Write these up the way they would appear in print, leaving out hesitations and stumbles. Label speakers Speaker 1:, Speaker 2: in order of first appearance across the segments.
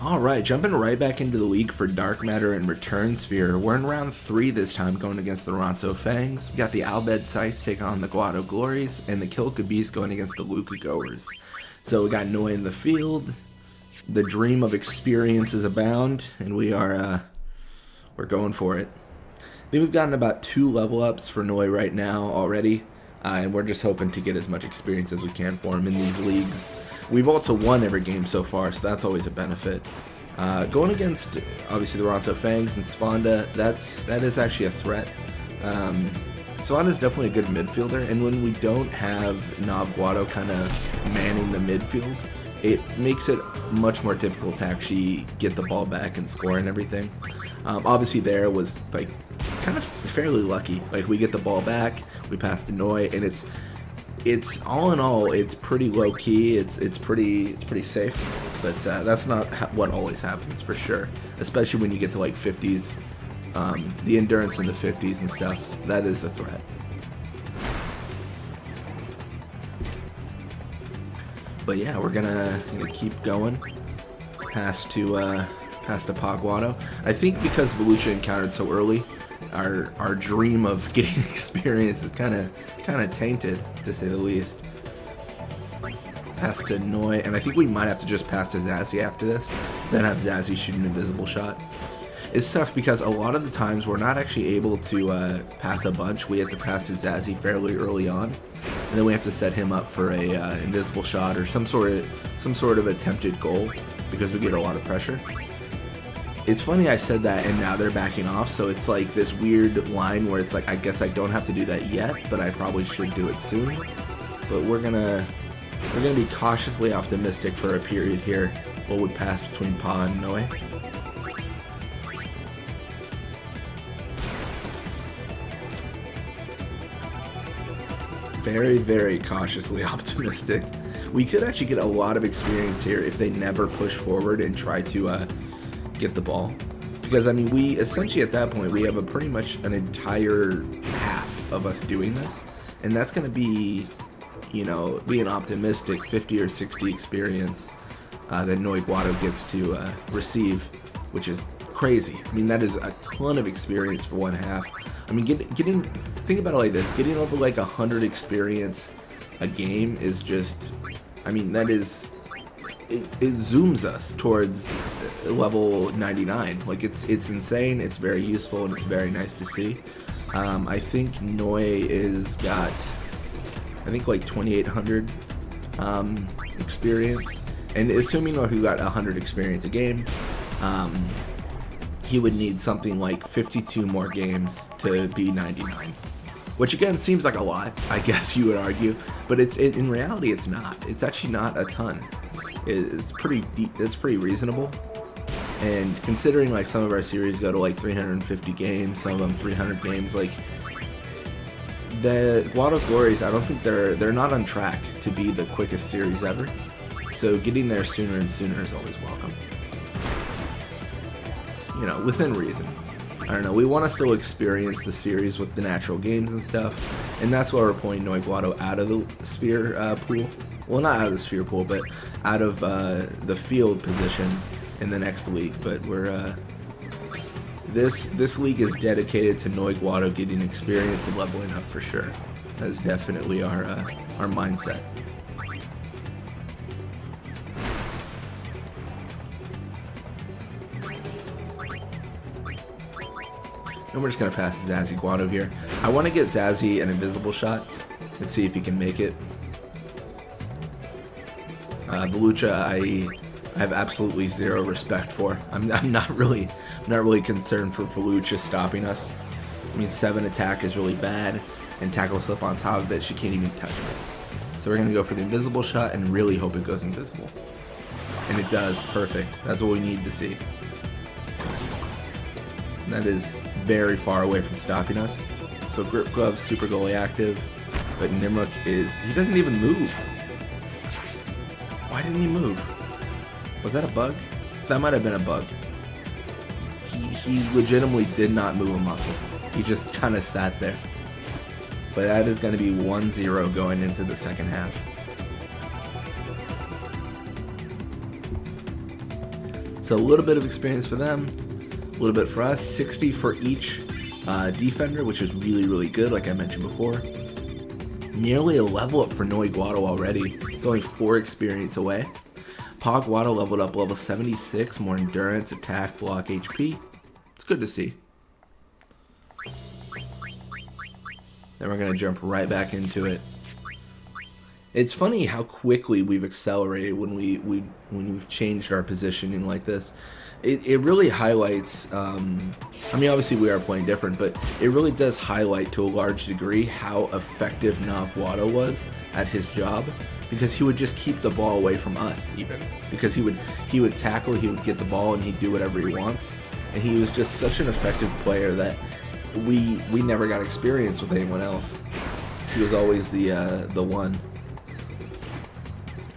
Speaker 1: Alright, jumping right back into the league for Dark Matter and Return Sphere. We're in round 3 this time, going against the Ronso Fangs. We got the Albed Sites taking on the Guado Glories, and the Kilka Beast going against the Luca Goers. So we got Noy in the field. The dream of experiences abound, and we're going for it. I think we've gotten about 2 level ups for Noy right now already, and we're just hoping to get as much experience as we can for him in these leagues. We've also won every game so far, so that's always a benefit. Going against, obviously, the Ronso Fangs and Svanda, that is actually a threat. Svanda's definitely a good midfielder, and when we don't have Noy Guado kind of manning the midfield, it makes it much more difficult to actually get the ball back and score and everything. Obviously, there was like kind of fairly lucky. Like, we get the ball back, we pass to Noy, and it's all in all, it's pretty low key. It's pretty safe, but that's not what always happens for sure. Especially when you get to like 50s, the endurance in the 50s and stuff. That is a threat. But yeah, we're gonna keep going. Pass to Guado. I think because Volucha encountered so early, our dream of getting experience is kind of tainted, to say the least. Pass to Noy, and I think we might have to just pass to Zazzy after this, then have Zazzy shoot an invisible shot. It's tough because a lot of the times we're not actually able to pass a bunch. We have to pass to Zazzy fairly early on, and then we have to set him up for a invisible shot or some sort of attempted goal because we get a lot of pressure. It's funny I said that and now they're backing off, so it's like this weird line where it's like, I guess I don't have to do that yet, but I probably should do it soon. But we're gonna be cautiously optimistic for a period here. What would pass between Pa and Noy? Very, very cautiously optimistic. We could actually get a lot of experience here if they never push forward and try to get the ball, because I mean, we essentially at that point we have a pretty much an entire half of us doing this, and that's going to be, being optimistic, 50 or 60 experience that Noy Guado gets to receive, which is crazy. I mean, that is a ton of experience for one half. I mean, think about it like this: getting over like 100 experience a game is just, I mean, that is. It zooms us towards level 99. Like, it's insane, it's very useful, and it's very nice to see. I think Noy is got, I think, like 2,800 experience, and assuming he got 100 experience a game, he would need something like 52 more games to be 99. Which again seems like a lot, I guess you would argue, but in reality it's not. It's actually not a ton. It's pretty reasonable, and considering like some of our series go to like 350 games, some of them 300 games, like the Guado Glories, I don't think they're not on track to be the quickest series ever, so getting there sooner and sooner is always welcome. Within reason. I don't know, we want to still experience the series with the natural games and stuff, and that's why we're pulling Noy Guado out of the sphere pool. Well, not out of the sphere pool, but out of the field position in the next league. But we're this league is dedicated to Noy Guado getting experience and leveling up for sure. That is definitely our mindset. And we're just gonna pass Zazzy Guado here. I want to get Zazzy an invisible shot and see if he can make it. Volucha, I have absolutely zero respect for. I'm not really concerned for Volucha stopping us. I mean, 7 attack is really bad, and tackle slip on top of it, she can't even touch us. So we're gonna go for the invisible shot and really hope it goes invisible. And it does, perfect. That's what we need to see. And that is very far away from stopping us. So Grip Glove's super goalie active, but Nimruk he doesn't even move. Why didn't he move? Was that a bug? That might have been a bug. He legitimately did not move a muscle. He just kind of sat there. But that is going to be 1-0 going into the second half. So a little bit of experience for them, a little bit for us. 60 for each defender, which is really, really good, like I mentioned before. Nearly a level up for Noy Guado already. It's only 4 experience away. Pa Guado leveled up level 76, more endurance, attack, block, HP. It's good to see. Then we're going to jump right back into it. It's funny how quickly we've accelerated when we've changed our positioning like this. It really highlights, I mean, obviously we are playing different, but it really does highlight to a large degree how effective Noy Guado was at his job, because he would just keep the ball away from us, even. Because he would tackle, he would get the ball, and he'd do whatever he wants. And he was just such an effective player that we never got experience with anyone else. He was always the one.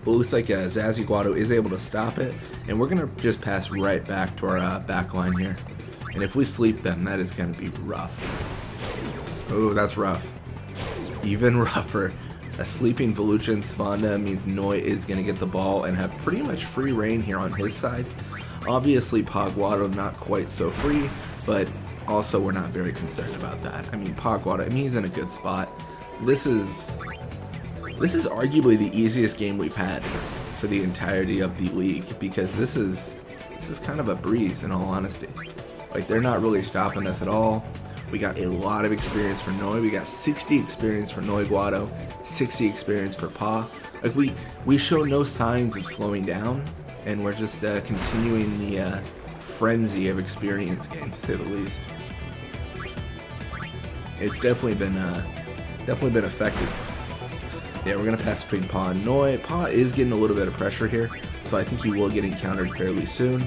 Speaker 1: Well, it looks like Zazzy Guado is able to stop it, and we're going to just pass right back to our back line here. And if we sleep them, that is going to be rough. Oh, that's rough. Even rougher. A sleeping Volucha and Svanda means Noy is going to get the ball and have pretty much free reign here on his side. Obviously, Pa Guado not quite so free, but also we're not very concerned about that. I mean, Pa Guado, I mean, he's in a good spot. This is arguably the easiest game we've had for the entirety of the league, because this is kind of a breeze, in all honesty. Like, they're not really stopping us at all. We got a lot of experience for Noy. We got 60 experience for Noy Guado, 60 experience for Pa. Like, we show no signs of slowing down, and we're just continuing the frenzy of experience gains, to say the least. It's definitely been effective. Yeah, we're going to pass between Pa and Noy. Pa is getting a little bit of pressure here, so I think he will get encountered fairly soon.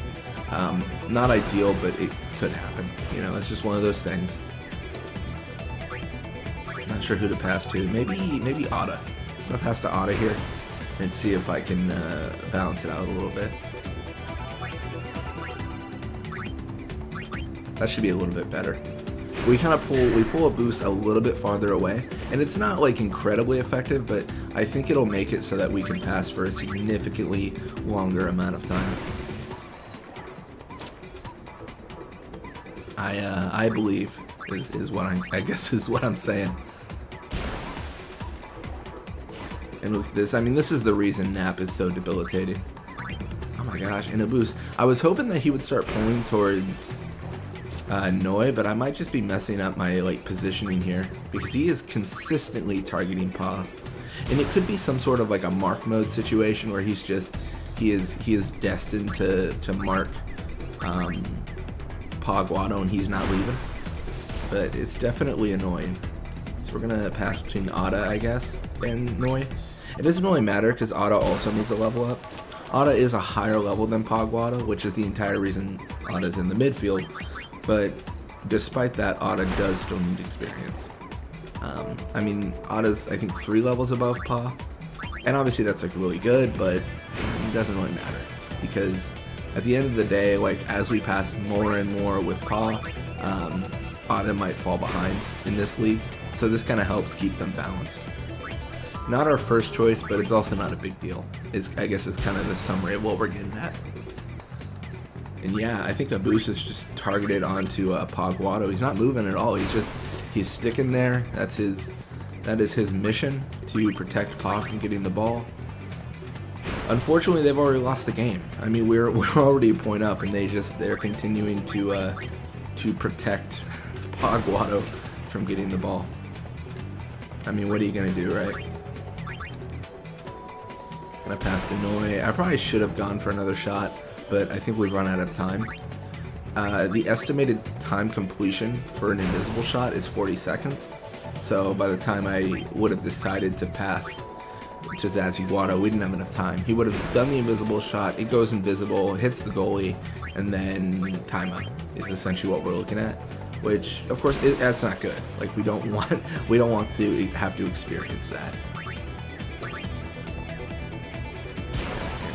Speaker 1: Not ideal, but it could happen. You know, it's just one of those things. Not sure who to pass to. Maybe Ada. I'm going to pass to Ada here and see if I can balance it out a little bit. That should be a little bit better. We pull a boost a little bit farther away, and it's not like incredibly effective, but I think it'll make it so that we can pass for a significantly longer amount of time. I believe is what I guess is what I'm saying. And look at this. I mean, this is the reason Nap is so debilitating. Oh my gosh, and a boost. I was hoping that he would start pulling towards Noy, but I might just be messing up my positioning here, because he is consistently targeting Pa, and it could be some sort of like a mark mode situation where he is destined to mark Pa Guado and he's not leaving. But it's definitely annoying. So we're gonna pass between Ada, I guess, and Noy. It doesn't really matter because Ada also needs a level up. Ada is a higher level than Pa Guado, which is the entire reason Ada's in the midfield. But despite that, Ada does still need experience. I mean, Ada's, I think, 3 levels above Pa. And obviously that's like really good, but it doesn't really matter. Because at the end of the day, like, as we pass more and more with Pa, Ada might fall behind in this league. So this kind of helps keep them balanced. Not our first choice, but it's also not a big deal. I guess is kind of the summary of what we're getting at. And yeah, I think a boost is just targeted onto Pa Guado. He's not moving at all. He's sticking there. That is his mission, to protect Pa from getting the ball. Unfortunately, they've already lost the game. I mean, we're already a point up, and they're continuing to protect Pa Guado from getting the ball. I mean, what are you gonna do, right? Gonna pass to Noy. I probably should have gone for another shot, but I think we've run out of time. The estimated time completion for an invisible shot is 40 seconds. So by the time I would have decided to pass to Zazzy Guado, we didn't have enough time. He would have done the invisible shot, it goes invisible, hits the goalie, and then timeout is essentially what we're looking at. Which, of course, that's not good. Like, we don't want to have to experience that.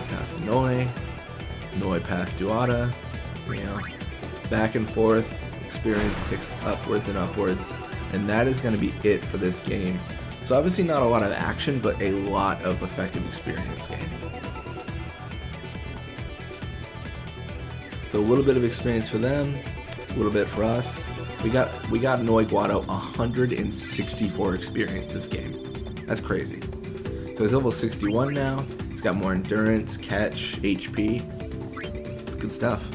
Speaker 1: Pass to Noy. Noy pass to Ada. You know, back and forth. Experience ticks upwards and upwards, and that is going to be it for this game. So obviously not a lot of action, but a lot of effective experience gain. So a little bit of experience for them, a little bit for us. We got Noy Guado 164 experience this game. That's crazy. So he's level 61 now. He's got more endurance, catch, HP. It's good stuff.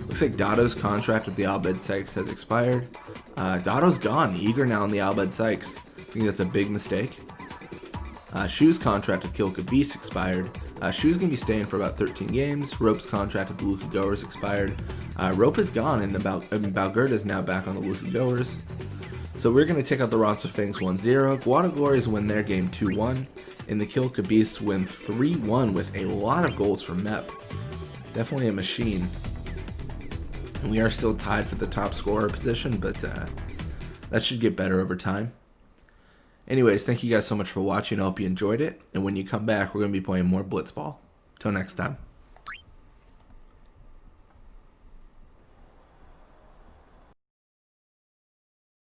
Speaker 1: Looks like Dotto's contract with the Albed Sykes has expired. Dotto's gone. Eager now on the Albed Sykes. I think that's a big mistake. Shu's contract with Kilka Beast expired. Shu's going to be staying for about 13 games. Rope's contract with the Luka Goers expired. Rope is gone, and Balgurda is now back on the Luka Goers. So we're going to take out the Ronso Fangs 1-0. Guado Glories win their game 2-1. And the Kilka Beasts win 3-1 with a lot of goals from Mep. Definitely a machine. And we are still tied for the top scorer position, but that should get better over time. Anyways, thank you guys so much for watching. I hope you enjoyed it. And when you come back, we're going to be playing more Blitzball. Till next time.